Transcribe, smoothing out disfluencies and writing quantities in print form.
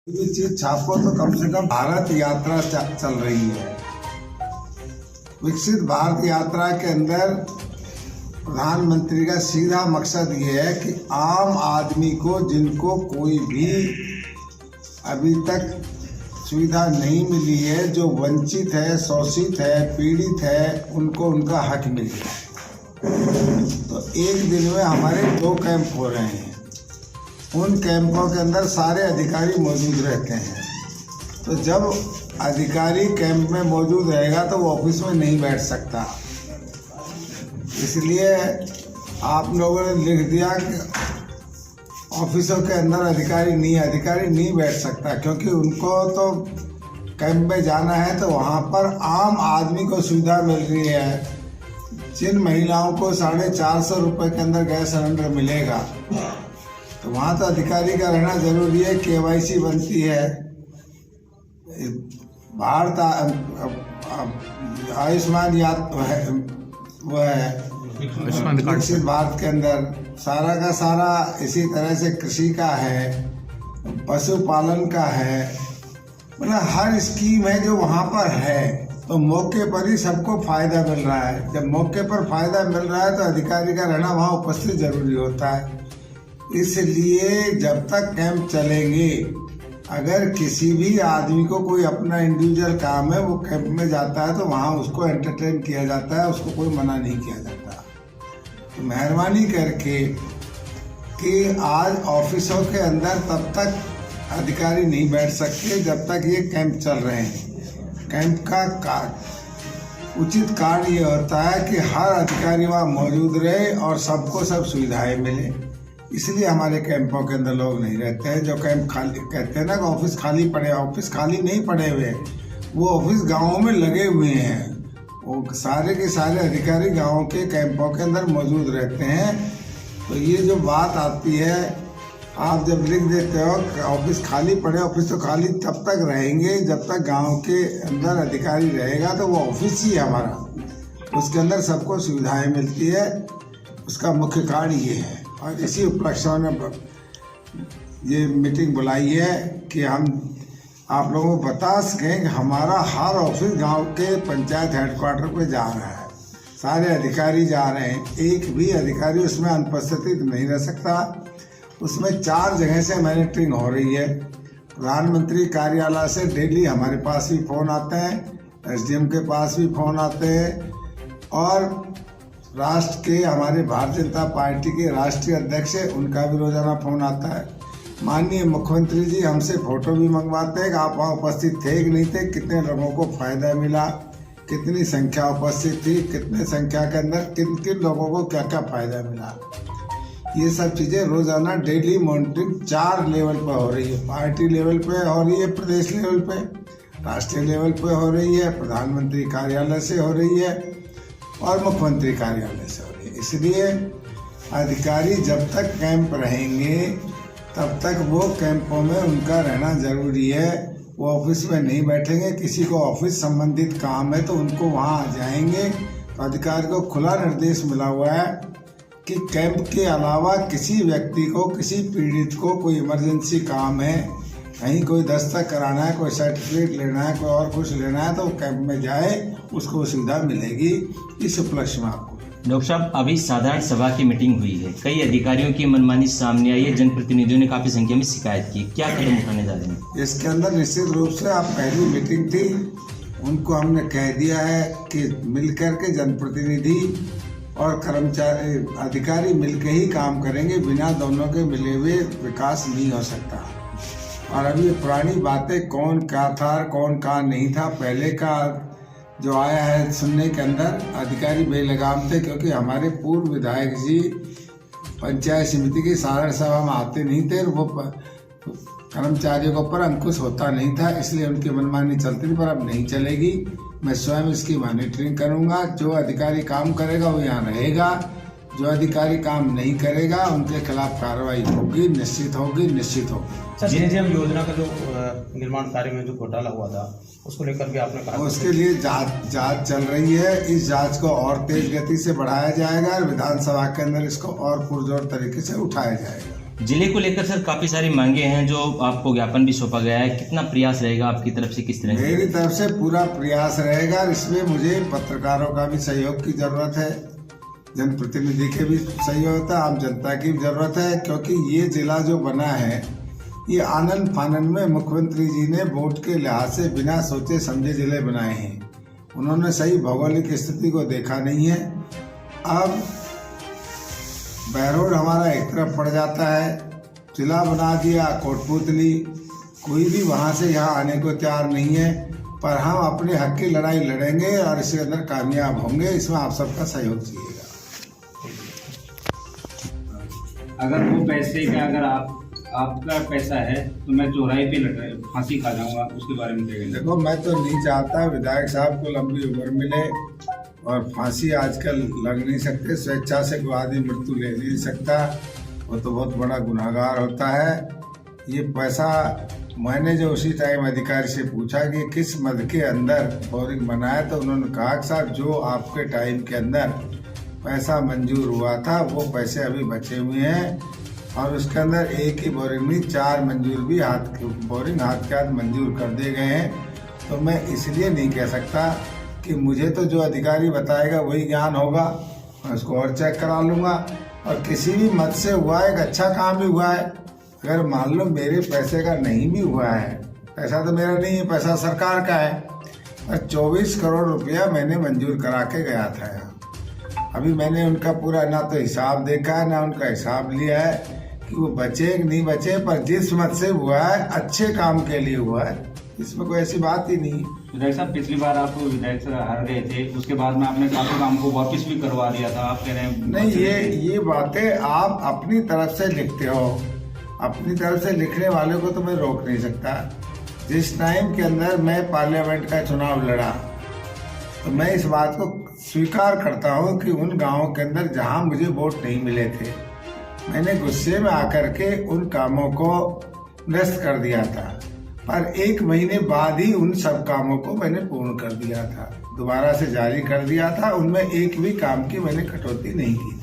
भी चीज छापो तो कम से कम भारत यात्रा चल रही है। विकसित भारत यात्रा के अंदर प्रधानमंत्री का सीधा मकसद ये है कि आम आदमी को, जिनको कोई भी अभी तक सुविधा नहीं मिली है, जो वंचित है, शोषित है, पीड़ित है, उनको उनका हक मिल जाए। तो एक दिन में हमारे 2 कैंप हो रहे हैं। उन कैंपों के अंदर सारे अधिकारी मौजूद रहते हैं। तो जब अधिकारी कैंप में मौजूद रहेगा तो वो ऑफिस में नहीं बैठ सकता। इसलिए आप लोगों ने लिख दिया कि ऑफिसों के अंदर अधिकारी नहीं बैठ सकता, क्योंकि उनको तो कैंप में जाना है। तो वहाँ पर आम आदमी को सुविधा मिल रही है। जिन महिलाओं को 450 रुपये के अंदर गैस सिलेंडर मिलेगा, तो वहाँ तो अधिकारी का रहना जरूरी है। KYC बनती है। भारत आयुष्मान वो है विकसित भारत के अंदर सारा का सारा इसी तरह से कृषि का है, पशुपालन का है, मतलब हर स्कीम है जो वहाँ पर है। तो मौके पर ही सबको फायदा मिल रहा है। जब मौके पर फायदा मिल रहा है तो अधिकारी का रहना वहाँ उपस्थित जरूरी होता है। इसलिए जब तक कैंप चलेंगे, अगर किसी भी आदमी को कोई अपना इंडिविजुअल काम है, वो कैंप में जाता है तो वहाँ उसको एंटरटेन किया जाता है, उसको कोई मना नहीं किया जाता। तो मेहरबानी करके कि आज ऑफिसों के अंदर तब तक अधिकारी नहीं बैठ सकते जब तक ये कैंप चल रहे हैं। कैंप का उचित कार्य ये होता है कि हर अधिकारी वहाँ मौजूद रहे और सबको सब सुविधाएं मिले। इसलिए हमारे कैंपों के अंदर लोग नहीं रहते हैं। जो कैंप खाली कहते हैं ना कि ऑफिस खाली पड़े, ऑफिस खाली नहीं पड़े हुए, वो ऑफिस गाँवों में लगे हुए हैं। वो सारे के सारे अधिकारी गाँव के कैंपों के अंदर मौजूद रहते हैं। तो ये जो बात आती है, आप जब लिख देते हो कि ऑफिस खाली पड़े, ऑफिस तो खाली तब तक रहेंगे जब तक गाँव के अंदर अधिकारी रहेगा। तो वो ऑफिस ही हमारा, उसके अंदर सबको सुविधाएँ मिलती है। उसका मुख्य कार्य ये है। और इसी उपलक्ष्य में ये मीटिंग बुलाई है कि हम आप लोगों को बता सकें कि हमारा हर ऑफिस गांव के पंचायत हेडक्वार्टर पे जा रहा है। सारे अधिकारी जा रहे हैं। एक भी अधिकारी उसमें अनुपस्थित नहीं रह सकता। उसमें 4 जगह से मॉनिटरिंग हो रही है। प्रधानमंत्री कार्यालय से डेली हमारे पास भी फ़ोन आते हैं, SDM के पास भी फ़ोन आते हैं, और राष्ट्र के हमारे भारतीय जनता पार्टी के राष्ट्रीय अध्यक्ष है, उनका भी रोजाना फोन आता है। माननीय मुख्यमंत्री जी हमसे फोटो भी मंगवाते हैं कि आप वहाँ उपस्थित थे कि नहीं थे, कितने लोगों को फायदा मिला, कितनी संख्या उपस्थित थी, कितने संख्या के अंदर किन किन लोगों को क्या क्या फायदा मिला। ये सब चीज़ें रोजाना डेली मॉनिटरिंग 4 लेवल पर हो रही है। पार्टी लेवल पे हो रही है, प्रदेश लेवल पे, राष्ट्रीय लेवल पे हो रही है, प्रधानमंत्री कार्यालय से हो रही है और मुख्यमंत्री कार्यालय से हो रही है। इसलिए अधिकारी जब तक कैंप रहेंगे तब तक वो कैंपों में उनका रहना जरूरी है। वो ऑफिस में नहीं बैठेंगे। किसी को ऑफिस संबंधित काम है तो उनको वहाँ आ जाएंगे। तो अधिकारी को खुला निर्देश मिला हुआ है कि कैंप के अलावा किसी व्यक्ति को, किसी पीड़ित को कोई इमरजेंसी काम है, कहीं कोई दस्तखत कराना है, कोई सर्टिफिकेट लेना है, कोई और कुछ लेना है, तो कैंप में जाए, उसको सुविधा मिलेगी। इस उपलक्ष्य में आपको डॉक्टर साहब, अभी साधारण सभा की मीटिंग हुई है, कई अधिकारियों की मनमानी सामने आई है, जनप्रतिनिधियों ने काफी संख्या में शिकायत की, क्या कदम उठाने जा रहे हैं? इसके अंदर निश्चित रूप से आप पहली मीटिंग थी, उनको हमने कह दिया है कि मिलकर के जनप्रतिनिधि और कर्मचारी अधिकारी मिलकर ही काम करेंगे। बिना दोनों के मिले हुए विकास नहीं हो सकता। और अभी पुरानी बातें, कौन क्या था, कौन कहाँ नहीं था, पहले का जो आया है सुनने के अंदर, अधिकारी बेलगाम थे, क्योंकि हमारे पूर्व विधायक जी पंचायत समिति की साधारण सभा में आते नहीं थे। वो कर्मचारियों के ऊपर अंकुश होता नहीं था, इसलिए उनकी मनमानी चलती थी, पर अब नहीं चलेगी। मैं स्वयं इसकी मॉनिटरिंग करूंगा। जो अधिकारी काम करेगा वो यहाँ रहेगा, जो अधिकारी काम नहीं करेगा उनके खिलाफ कार्रवाई होगी, निश्चित होगी। सर, JJM योजना का जो निर्माण कार्य में जो घोटाला हुआ था, उसको लेकर भी आपने कहा, उसके लिए जांच चल रही है। इस जांच को और तेज गति से बढ़ाया जाएगा और विधानसभा के अंदर इसको और पुरजोर तरीके से उठाया जाएगा। जिले को लेकर सर काफी सारी मांगे हैं जो आपको ज्ञापन भी सौंपा गया है, कितना प्रयास रहेगा आपकी तरफ से, किस तरह? मेरी तरफ से पूरा प्रयास रहेगा। इसमें मुझे पत्रकारों का भी सहयोग की जरूरत है, जनप्रतिनिधि के भी सहयोग है, आम जनता की भी जरूरत है, क्योंकि ये जिला जो बना है ये आनन फानन में मुख्यमंत्री जी ने वोट के लिहाज से बिना सोचे समझे जिले बनाए हैं। उन्होंने सही भौगोलिक स्थिति को देखा नहीं है। अब बहरोड हमारा एक तरफ पड़ जाता है, जिला बना दिया कोटपुतली, कोई भी वहाँ से यहाँ आने को तैयार नहीं है। पर हम अपने हक की लड़ाई लड़ेंगे और इसके अंदर कामयाब होंगे। इसमें आप सबका सहयोग चाहिएगा। अगर वो पैसे का, अगर आपका पैसा है तो मैं चौराहे पे फांसी खा जाऊंगा, उसके बारे में क्या कहना? देखो, मैं तो नहीं चाहता विधायक साहब को लंबी उम्र मिले, और फांसी आजकल लग नहीं सकते, स्वेच्छा से कोई आदमी मृत्यु ले नहीं सकता, वो तो बहुत बड़ा गुनहगार होता है। ये पैसा मैंने जो उसी टाइम अधिकारी से पूछा कि किस मद के अंदर बोरिंग बनाया, तो उन्होंने कहा कि साहब जो आपके टाइम के अंदर पैसा मंजूर हुआ था वो पैसे अभी बचे हुए हैं, और उसके अंदर एक ही बोरिंग में 4 मंजूर भी बोरिंग हाथ के हाथ मंजूर कर दिए गए हैं। तो मैं इसलिए नहीं कह सकता कि मुझे तो जो अधिकारी बताएगा वही ज्ञान होगा, मैं उसको और चेक करा लूँगा। और किसी भी मद से हुआ है, एक अच्छा काम भी हुआ है। अगर मान लो मेरे पैसे का नहीं भी हुआ है, पैसा तो मेरा नहीं है, पैसा सरकार का है, पर 24 करोड़ रुपया मैंने मंजूर करा के गया था यहाँ। अभी मैंने उनका पूरा ना तो हिसाब देखा है ना उनका हिसाब लिया है कि वो बचे कि नहीं बचे, पर जिस मत से हुआ है अच्छे काम के लिए हुआ है, इसमें कोई ऐसी बात ही नहीं है। विधायक साहब, पिछली बार आप विधायक से हार गए थे, उसके बाद में आपने काफी काम को वापस भी करवा दिया था, आप कह रहे हैं नहीं। ये बातें आप अपनी तरफ से लिखते हो, अपनी तरफ से लिखने वाले को तो मैं रोक नहीं सकता। जिस टाइम के अंदर मैं पार्लियामेंट का चुनाव लड़ा, तो मैं इस बात को स्वीकार करता हूँ कि उन गांवों के अंदर जहां मुझे वोट नहीं मिले थे, मैंने गुस्से में आकर के उन कामों को निरस्त कर दिया था, पर 1 महीने बाद ही उन सब कामों को मैंने पूर्ण कर दिया था, दोबारा से जारी कर दिया था। उनमें एक भी काम की मैंने कटौती नहीं की।